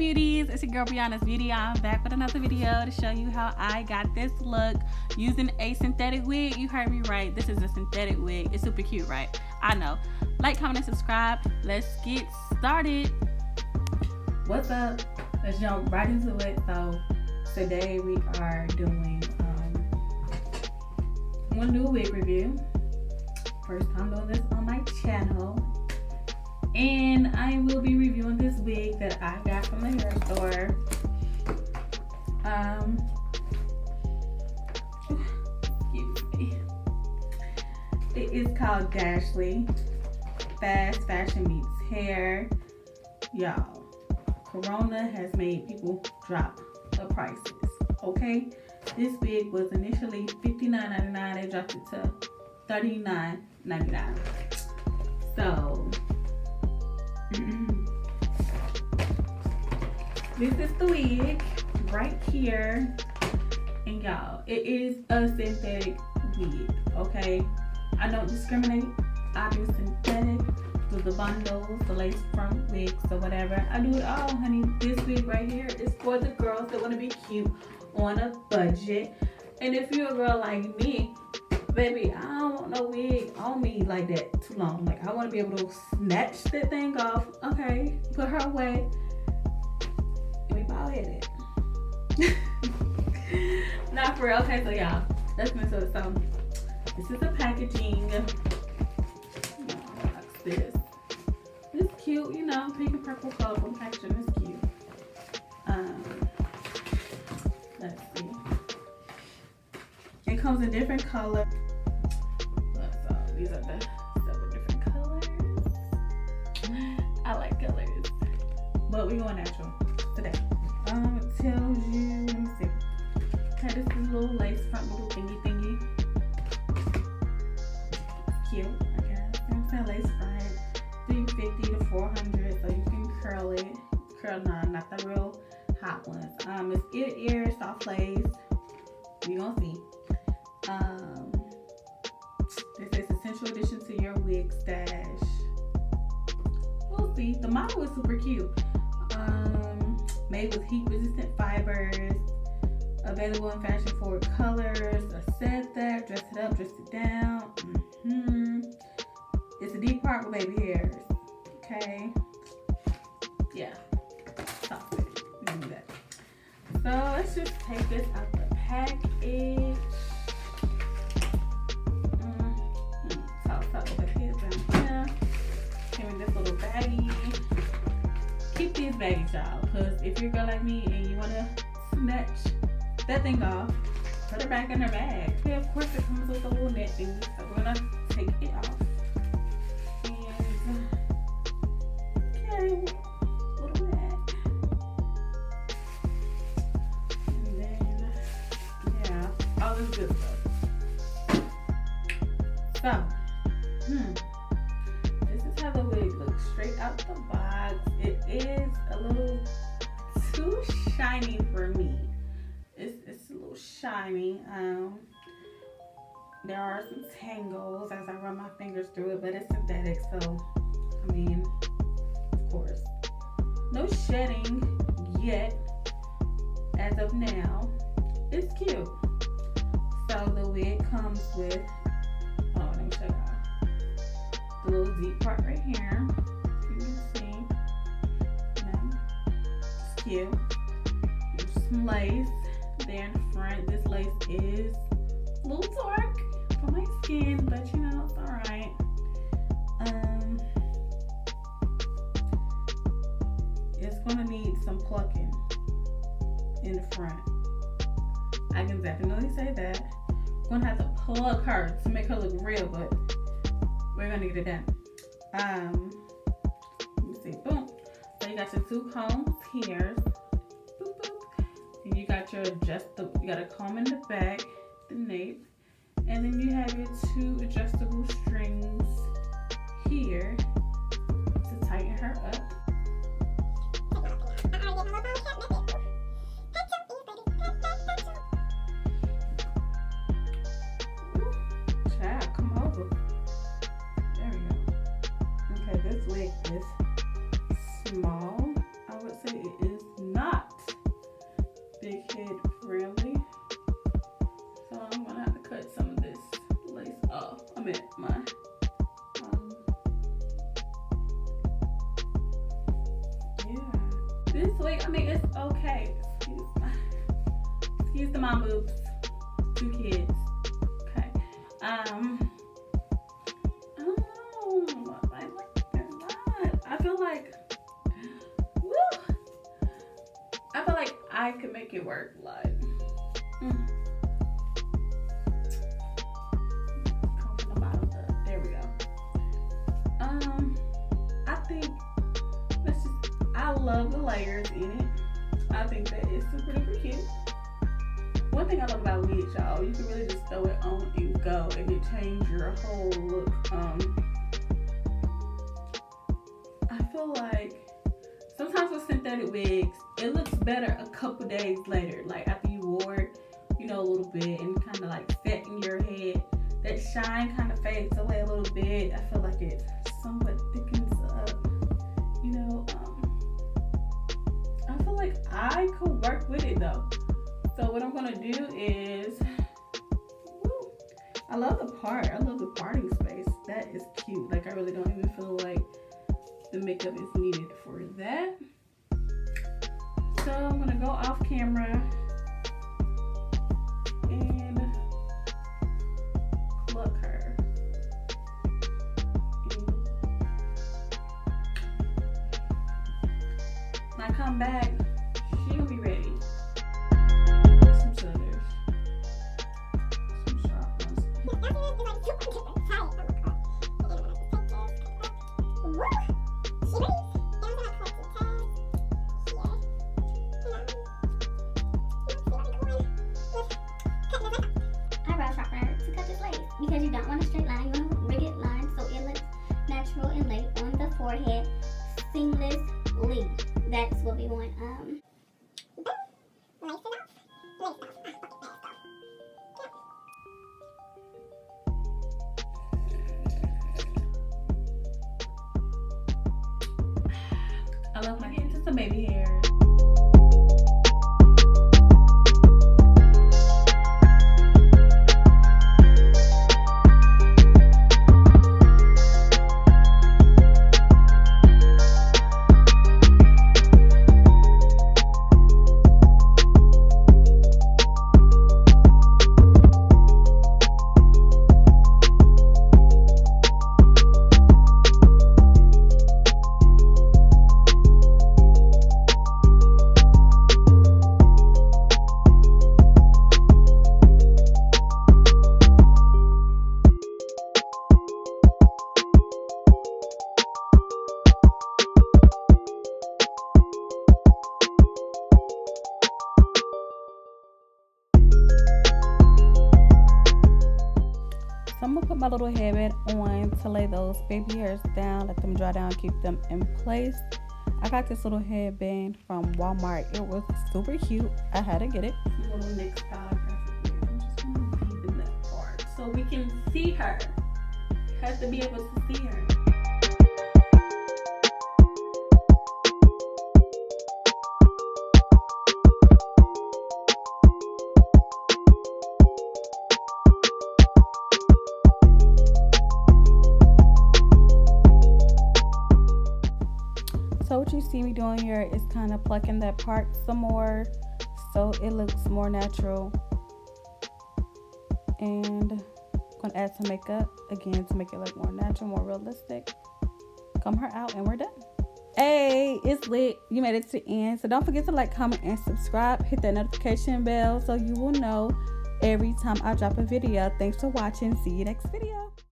beauties, it's your girl Brianna's Beauty. I'm back with another video to show you how I got this look using a synthetic wig. You heard me right, this is a synthetic wig. It's super cute, right? I know. Like, comment, and subscribe. Let's get started. What's up? Let's jump right into it. So today we are doing one new wig review. First time doing this on my channel. And I will be reviewing this wig that I got from the hair store. Excuse me. It is called DASHLY. Fast fashion meets hair. Y'all, Corona has made people drop the prices. Okay? This wig was initially $59.99. They dropped it to $39.99. So this is the wig right here, and y'all, it is a synthetic wig. Okay, I don't discriminate. I do synthetic, do the bundles, the lace front wigs, or whatever. I do it all, honey. This wig right here is for the girls that want to be cute on a budget. And if you're a girl like me, baby, I don't want no wig on me like that too long. Like, I want to be able to snatch that thing off, okay, put her away, and be bald headed. Not for real. Okay, so y'all, let's get into it. So this is the packaging. What's this? It's cute, you know, pink and purple colorful packaging is cute. Let's see. It comes in different colors. These are the 7 different colors. I like colors, but we're going natural today. It tells you, let me see. Okay, this is a little lace front, little thingy. It's cute, I guess. It's a lace front, $350 to $400, so you can curl it. No, not the real hot ones. It's ear, soft lace. You gonna see. This is essential addition to your wig stash. We'll see. The model is super cute. Made with heat-resistant fibers. Available in fashion-forward colors. I said that. Dress it up, dress it down. It's a deep part with baby hairs. Okay. Yeah. Stop it. We can do that. So let's just take this out the package. Keep these baggies, y'all, because if you're a girl like me and you want to snatch that thing off, put it back in her bag. Yeah, of course it comes with a little net thing, so we're gonna take it off. And okay, what do that? And then yeah, all this good stuff. So this is how the wig looks straight out the box. It is a little too shiny for me. It's a little shiny. There are some tangles as I run my fingers through it, but it's synthetic, so I mean, of course, no shedding yet as of now. It's cute. So the wig comes with, let me show y'all the little deep part right here. You can see, it's cute. There's some lace there in the front. This lace is a little dark for my skin, but you know, it's alright. It's gonna need some plucking in the front. I can definitely say that. I'm gonna have to plug her to make her look real, but we're gonna get it done. Let me see. Boom. So you got your 2 combs here. Boop, boop. And you got your you got a comb in the back, the nape, and then you have your 2 adjustable strings here to tighten her up. Child, come over. There we go. Okay, this wig is small. I would say it is bit my yeah. This wig, I mean, it's okay. Excuse the mom boobs. 2 kids. Okay. I don't know. I like it or not. I feel like, woo, I feel like I could make it work. Like, come from the bottom up. There we go. I think I love the layers in it. I think that it's super duper cute. One thing I love about wigs, y'all, you can really just throw it on and go, and it changes your whole look. I feel like sometimes with synthetic wigs, it looks better a couple days later, like after you wore it, you know, a little bit and kind of like set in your head. That shine kind of fades away a little bit. I feel like it somewhat thickens up, you know. I feel like I could work with it though. So what I'm gonna do is, woo, I love the part. I love the parting space. That is cute. Like I really don't even feel like the makeup is needed for that. So I'm gonna go off camera and pluck her. When I come back, she'll be ready. Some scissors. Some sharp ones. Eyebrow sharpener to cut this lace because you don't want a straight line. You want a rigid line so it looks natural and laid on the forehead seamlessly. That's what we want. I love my hair. Just a baby hair. So I'm gonna put my little hairband on to lay those baby hairs down, let them dry down, keep them in place. I got this little headband from Walmart. It was super cute. I had to get it. Little NYX holographic wig. I'm just gonna deepen that part so we can see her. Has to be able to see her. So what you see me doing here is kind of plucking that part some more so it looks more natural. And I'm gonna add some makeup again to make it look more natural, more realistic. Comb her out and we're done. Hey, it's lit. You made it to the end. So don't forget to like, comment, and subscribe. Hit that notification bell so you will know every time I drop a video. Thanks for watching. See you next video.